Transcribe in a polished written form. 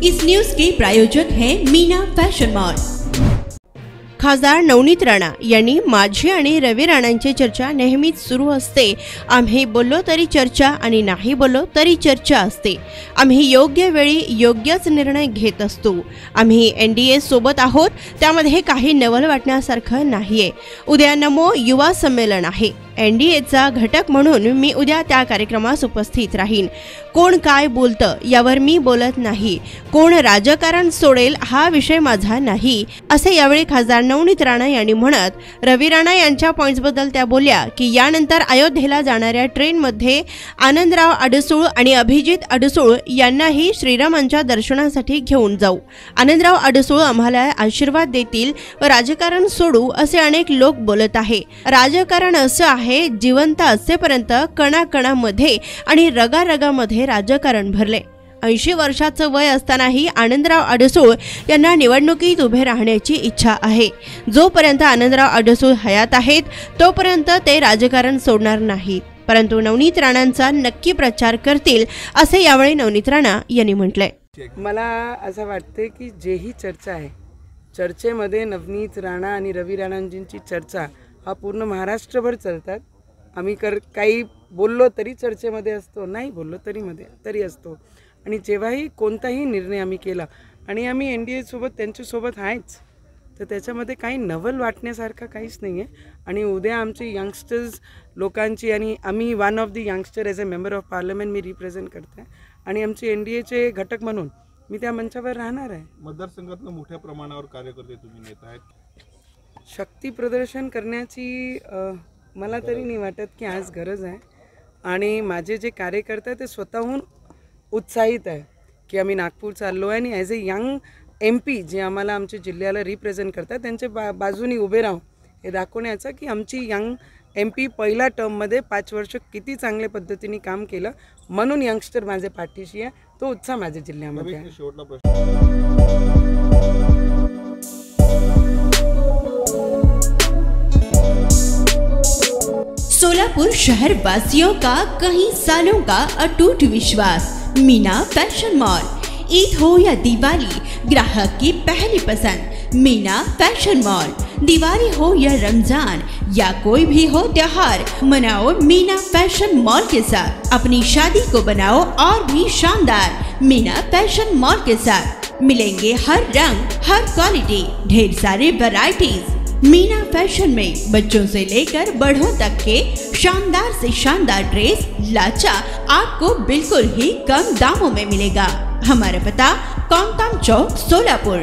इस news के प्रायोजक हैं Meena fashion mall. खासदार नवनीत राणा यांनी माझी आणि रवी राणांची चर्चा नेहमीच सुरू असते। आम्ही बोललो तरी चर्चा आणि नाही बोललो तरी चर्चा असते। आम्ही योग्य वेळी योग्यच निर्णय घेत असतो। आम्ही एनडीए सोबत आहोत, त्यामध्ये काही नवल वाटण्यासारखं नाहीये। उद्या नमो युवा संमेलन आहे, एनडीएचा घटक म्हणून मी उद्या त्या कार्यक्रमास उपस्थित राहीन। कोण काय बोलतं यावर मी बोलत नाही, कोण राजकारण सोडेल हा विषय माझा नाही, असे यावेळी खासदार नवनीत राणा यांनी म्हणत रवी राणा यांच्या पॉइंट्सबद्दल त्या बोलल्या की यानंतर अयोध्येला जाणाऱ्या ट्रेनमध्ये आनंदराव अडसूळ आणि अभिजित अडसूळ यांनाही श्रीरामांच्या दर्शनासाठी घेऊन जाऊ। आनंदराव अडसूळ आम्हाला आशीर्वाद देतील व राजकारण सोडू असे अनेक लोक बोलत आहे। राजकारण असं आहे, जिवंत असेपर्यंत कणाकणामध्ये आणि रगारगामध्ये राजकारण भरले। 80 वर्षाचं वय असतानाही आनंदराव अडसूळ यांना निवडणुकीत उभे राहण्याची इच्छा आहे। जोपर्यंत आनंदराव अडसूळ हयात आहेत तोपर्यंत ते राजकारण सोडणार नाहीत, परंतु नवनीत राणांचा नक्की प्रचार करतील असे यावेळी नवनीत राणा यांनी म्हटलंय। मला असं वाटते की जेही चर्चा आहे, चर्चेमध्ये नवनीत राणा आणि रवी राणांजींची चर्चा हा पूर्ण महाराष्ट्रभर चालतात। आम्ही काही बोललो तरी चर्चेमध्ये असतो, नाही बोललो तरी असतो। आणि जेव्हाही कोणताही निर्णय आम्ही केला आणि आम्ही एनडीए सोबत त्यांच्यासोबत आहेच, तर त्याच्यामध्ये काही नवल वाटण्यासारखं काहीच नाही आहे। आणि उद्या आमची यंगस्टर्स लोकांची, आणि आम्ही one of the youngster as a member of parliament me represent करते आणि आमची एनडीएचे घटक म्हणून मी त्या मंचावर राहणार आहे। मतदारसंघातनं मोठ्या प्रमाणावर कार्यकर्ते तुम्ही नेत आहेत, शक्ती प्रदर्शन करण्याची मला तरी नाही वाटत की आज गरज आहे। आणि माझे जे कार्यकर्ते ते स्वतःहून उत्साहित आहे की आम्ही नागपूर चाललो आहे आणि ॲज अ यंग MP जे आम्हाला आमच्या जिल्ह्याला रिप्रेझेंट करतात त्यांच्या बाजूनी उभे राहू, हे दाखवण्याचं की आमची यंग MP पहिल्या टर्ममध्ये 5 वर्ष किती चांगल्या पद्धतीने काम केलं, म्हणून यंगस्टर माझ्या पाठीशी आहे। तो उत्साह माझ्या जिल्ह्यामध्ये आहे। शेवटला प्रश्न, सोलापुर शहर वासियों का कई सालों का अटूट विश्वास, मीना फैशन मॉल। ईद हो या दिवाली, ग्राहक की पहली पसंद मीना फैशन मॉल। दिवाली हो या रमजान या कोई भी हो त्योहार, मनाओ मीना फैशन मॉल के साथ। अपनी शादी को बनाओ और भी शानदार मीना फैशन मॉल के साथ। मिलेंगे हर रंग, हर क्वालिटी, ढेर सारे वैरायटीज। मीना फैशन में बच्चों से लेकर बड़ों तक के शानदार से शानदार ड्रेस लाचा आपको बिल्कुल ही कम दामों में मिलेगा। हमारा पता कोंगताम चौक, सोलापुर।